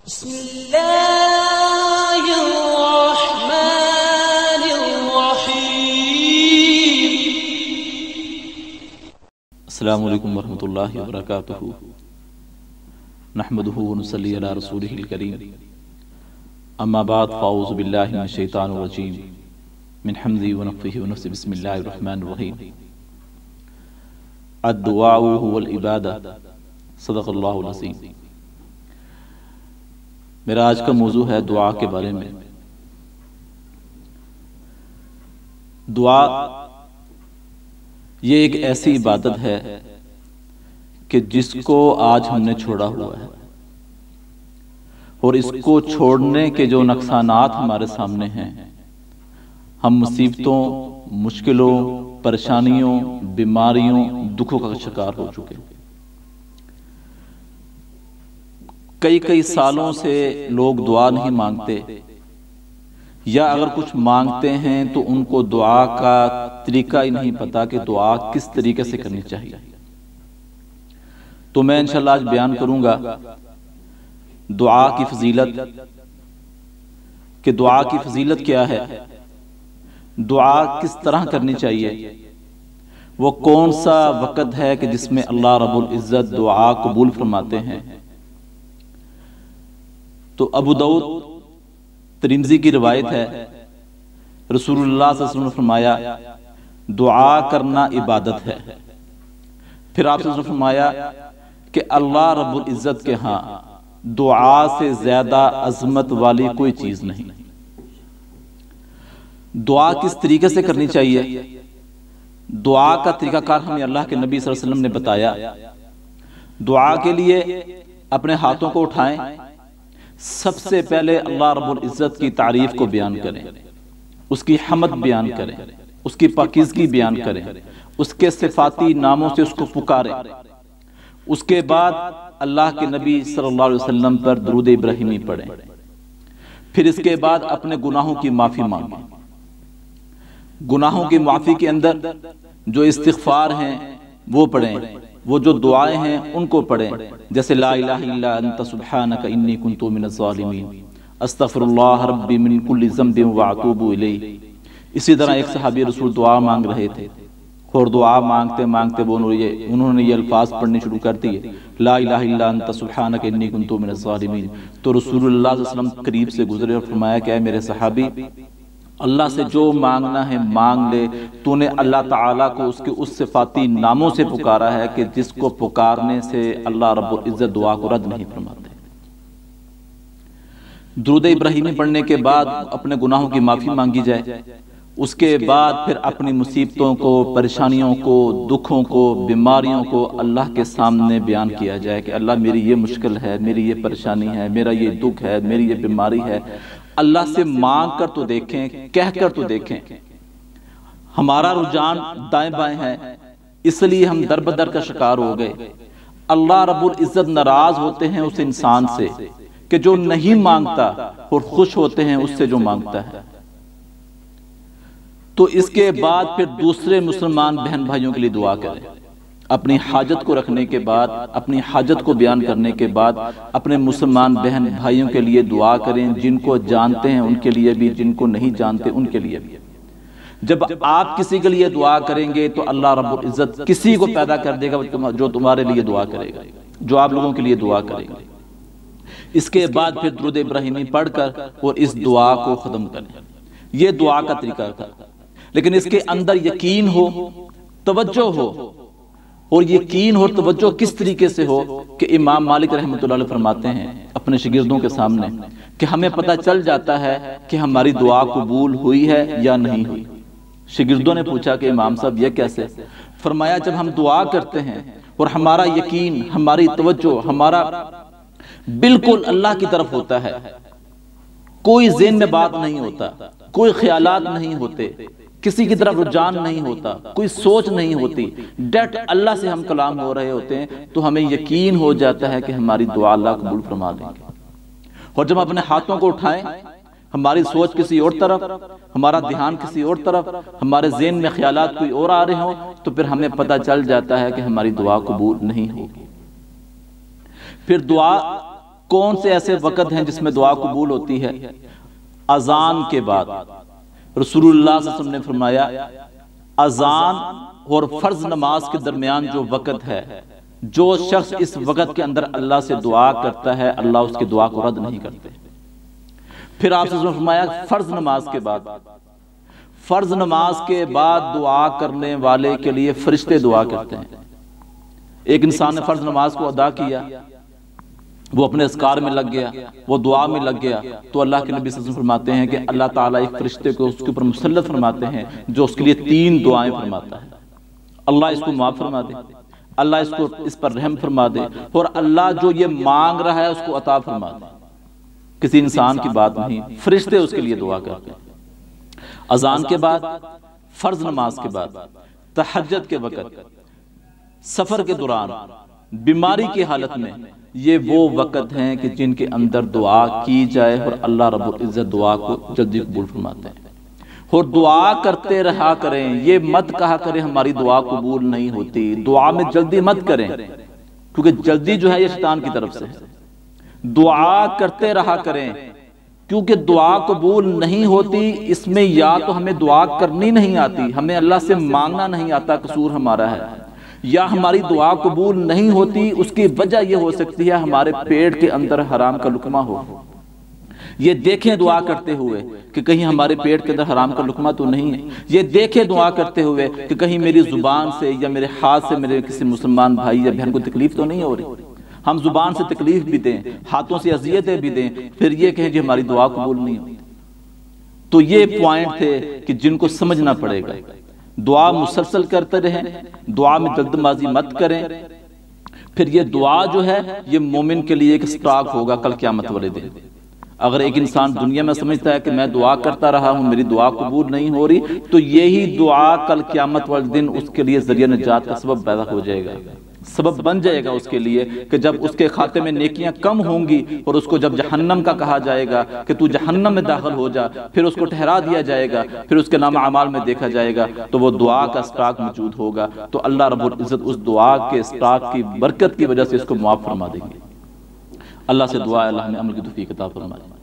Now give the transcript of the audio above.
بسم اللہ الرحمن الرحیم۔ السلام علیکم ورحمۃ اللہ وبرکاتہ۔ نحمدہ ونصلی علی رسولہ الکریم، اما بعد فاعوذ باللہ من الشیطان الرجیم، من حمزہ ونفخہ ونفثہ، بسم اللہ الرحمن الرحیم۔ الدعاء هو العبادہ، صدق اللہ العظیم۔ میرا آج کا موضوع ہے دعا کے بارے میں۔ دعا یہ ایک ایسی عبادت ہے کہ جس کو آج ہم نے چھوڑا ہوا ہے، اور اس کو چھوڑنے کے جو نقصانات ہمارے سامنے ہیں، ہم مصیبتوں، مشکلوں، پریشانیوں، بیماریوں، دکھوں کا شکار ہو چکے ہیں۔ کئی سالوں سے لوگ دعا نہیں مانگتے، یا اگر کچھ مانگتے ہیں تو ان کو دعا کا طریقہ ہی نہیں پتا کہ دعا کس طریقے سے کرنی چاہیے۔ تو میں انشاءاللہ آج بیان کروں گا دعا کی فضیلت، کہ دعا کی فضیلت کیا ہے، دعا کس طرح کرنی چاہیے، وہ کون سا وقت ہے کہ جس میں اللہ رب العزت دعا قبول فرماتے ہیں۔ تو ابو داؤد ترمذی کی روایت ہے، رسول اللہ صلی اللہ علیہ وسلم نے فرمایا دعا کرنا عبادت ہے۔ پھر آپ نے فرمایا کہ اللہ رب العزت کے ہاں دعا سے زیادہ عظمت والی کوئی چیز نہیں۔ دعا کس طریقے سے کرنی چاہیے، دعا کا طریقہ کار ہمیں اللہ کے نبی صلی اللہ علیہ وسلم نے بتایا۔ دعا کے لیے اپنے ہاتھوں کو اٹھائیں، سب سے پہلے اللہ رب العزت کی تعریف کو بیان کریں، اس کی حمد بیان کریں، اس کی پاکیزگی بیان کریں، اس کے صفاتی ناموں سے اس کو پکاریں۔ اس کے بعد اللہ کے نبی صلی اللہ علیہ وسلم پر درود ابراہیمی پڑھیں۔ پھر اس کے بعد اپنے گناہوں کی معافی مانگیں۔ گناہوں کی معافی کے اندر جو استغفار ہیں وہ پڑھیں، وہ جو دعائیں ہیں ان کو پڑھیں، جیسے لا الہ الا انت سبحانک انی کنت من الظالمین، استغفر اللہ ربی من کل ذنب واتوب الیہ۔ اسی طرح ایک صحابی رسول دعا مانگ رہے تھے، اور دعا مانگتے مانگتے انہوں نے یہ الفاظ پڑھنے شروع کر دیے، لا الہ الا انت سبحانک انی کنت من الظالمین۔ تو رسول اللہ صلی اللہ علیہ وسلم قریب سے گزرے اور فرمایا کہ اے میرے صحابی، اللہ سے جو مانگنا ہے مانگ لے، تو نے اللہ تعالیٰ کو اس کے اس صفاتی ناموں سے پکارا ہے کہ جس کو پکارنے سے اللہ رب العزت دعا کو رد نہیں فرماتے۔ درود ابراہیمی پڑھنے کے بعد اپنے گناہوں کی معافی مانگی جائے، اس کے بعد پھر اپنی مصیبتوں کو، پریشانیوں کو، دکھوں کو، بیماریوں کو اللہ کے سامنے بیان کیا جائے کہ اللہ میری یہ مشکل ہے، میری یہ پریشانی ہے، میرا یہ دکھ ہے، میری یہ بیماری ہے۔ اللہ سے مانگ کر تو دیکھیں، کہہ کر تو دیکھیں۔ ہمارا رجحان دائیں بائیں ہے، اس لیے ہم در بدر کا شکار ہو گئے۔ اللہ رب العزت ناراض ہوتے ہیں اس انسان سے کہ جو نہیں مانگتا، اور خوش ہوتے ہیں اس سے جو مانگتا ہے۔ تو اس کے بعد پھر دوسرے مسلمان بہن بھائیوں کے لیے دعا کریں۔ اپنی حاجت کو رکھنے کے بعد، اپنی حاجت کو بیان کرنے کے بعد اپنے مسلمان بہن بھائیوں کے لیے دعا کریں، جن کو جانتے ہیں ان کے لیے بھی، جن کو نہیں جانتے ان کے لیے بھی۔ جب آپ کسی کے لیے دعا کریں گے تو اللہ رب العزت کسی کو پیدا کر دے گا جو تمہارے لیے دعا کرے گا، جو آپ لوگوں کے لیے دعا کریں گے۔ اس کے بعد پھر درود ابراہیمی پڑھ کر اور اس دعا کو ختم کریں۔ یہ دعا کا طریقہ تھا، لیکن اس کے اندر یقین ہو، توجہ ہو، اور یقین اور توجہ کس طریقے سے ہو کہ امام مالک رحمۃ اللہ علیہ فرماتے ہیں اپنے شاگردوں کے سامنے کہ ہمیں پتہ چل جاتا ہے کہ ہماری دعا قبول ہوئی ہے یا نہیں ہوئی۔ شاگردوں نے پوچھا کہ امام صاحب یہ کیسے؟ فرمایا جب ہم دعا کرتے ہیں اور ہمارا یقین، ہماری توجہ، ہمارا بالکل اللہ کی طرف ہوتا ہے، کوئی ذہن میں بات نہیں ہوتا، کوئی خیالات نہیں ہوتے، کسی کی طرف رجحان نہیں ہوتا، کوئی سوچ نہیں ہوتی، ڈٹ اللہ سے ہم کلام ہو رہے ہوتے ہیں، تو ہمیں یقین ہو جاتا ہے کہ ہماری دعا اللہ قبول فرما دیں گے۔ اور جب اپنے ہاتھوں کو اٹھائیں، ہماری سوچ کسی اور طرف، ہمارا دھیان کسی اور طرف، ہمارے ذہن میں خیالات کوئی اور آ رہے ہوں، تو پھر ہمیں پتہ چل جاتا ہے کہ ہماری دعا قبول نہیں ہوگی۔ پھر دعا کون سے ایسے وقت ہیں جس میں دعا قبول ہوتی ہے؟ اذان کے بعد۔ رسول اللہ صلی اللہ علیہ وسلم نے فرمایا اذان اور فرض نماز کے درمیان جو وقت ہے، جو شخص اس وقت کے اندر اللہ سے دعا کرتا ہے اللہ اس کی دعا کو رد نہیں کرتے۔ پھر آپ نے فرمایا فرض نماز کے بعد، فرض نماز کے بعد دعا کرنے والے کے لیے فرشتے دعا کرتے ہیں۔ ایک انسان نے فرض نماز کو ادا کیا، وہ اپنے اذکار میں لگ گیا، وہ دعا میں لگ گیا، تو اللہ کے نبی صلی اللہ علیہ وسلم فرماتے ہیں کہ اللہ تعالیٰ ایک فرشتے کو اس کے اوپر مسلط فرماتے ہیں جو اس کے لیے 3 دعائیں فرماتا ہے۔ اللہ اس کو معاف فرما دے، اللہ اس پر رحم فرما دے، اور اللہ جو یہ مانگ رہا ہے اس کو عطا فرما دے۔ کسی انسان کی بات نہیں، فرشتے اس کے لیے دعا کرتے ہیں۔ اذان کے بعد، فرض نماز کے بعد، تہجد کے وقت، سفر کے دوران، بیماری کی حالت میں، یہ وہ وقت ہیں کہ جن کے اندر دعا کی جائے اور اللہ رب العزت دعا کو جلدی قبول فرماتے ہیں۔ اور دعا کرتے رہا کریں، یہ مت کہا کریں ہماری دعا قبول نہیں ہوتی، دعا میں جلدی مت کریں، کیونکہ جلدی جو ہے یہ شیطان کی طرف سے ہے۔ دعا کرتے رہا کریں، کیونکہ دعا قبول نہیں ہوتی اس میں یا تو ہمیں دعا کرنی نہیں آتی، ہمیں اللہ سے مانگنا نہیں آتا، قصور ہمارا ہے، یا ہماری دعا قبول نہیں ہوتی اس کی وجہ یہ ہو سکتی ہے ہمارے پیٹ کے اندر حرام کا لقمہ ہو۔ یہ دیکھیں دعا کرتے ہوئے کہ کہیں ہمارے پیٹ کے اندر حرام کا لقمہ تو نہیں ہے، یہ دیکھیں دعا کرتے ہوئے کہ کہیں میری زبان سے یا میرے ہاتھ سے میرے کسی مسلمان بھائی یا بہن کو تکلیف تو نہیں ہو رہی۔ ہم زبان سے تکلیف بھی دیں، ہاتھوں سے اذیتیں بھی دیں، پھر یہ کہیں کہ ہماری دعا قبول نہیں ہوتی۔ تو یہ پوائنٹ تھے کہ جن کو سمجھنا پڑے گا۔ دعا مسلسل کرتے رہیں، دعا میں جلد بازی مت کریں، پھر یہ دعا جو ہے یہ مومن کے لیے ایک سٹاک ہوگا کل قیامت والے دن۔ اگر ایک انسان دنیا میں سمجھتا ہے کہ میں دعا کرتا رہا ہوں میری دعا قبول نہیں ہو رہی، تو یہی دعا کل قیامت والے دن اس کے لیے ذریعہ نجات کا سبب پیدا ہو جائے گا، سبب بن جائے گا اس کے لیے کہ جب اس کے کھاتے میں نیکیاں کم ہوں گی اور اس کو جب جہنم کا کہا جائے گا کہ تو جہنم میں داخل ہو جا، پھر اس کو ٹھہرا دیا جائے گا، پھر اس کے نام اعمال میں دیکھا جائے گا تو وہ دعا کا سٹاک موجود ہوگا، تو اللہ رب العزت اس دعا کے سٹاک کی برکت کی وجہ سے اس کو معاف فرما دیں گے۔ اللہ سے دعا ہے اللہ ہمیں عمل کی توفیق عطا فرمائے۔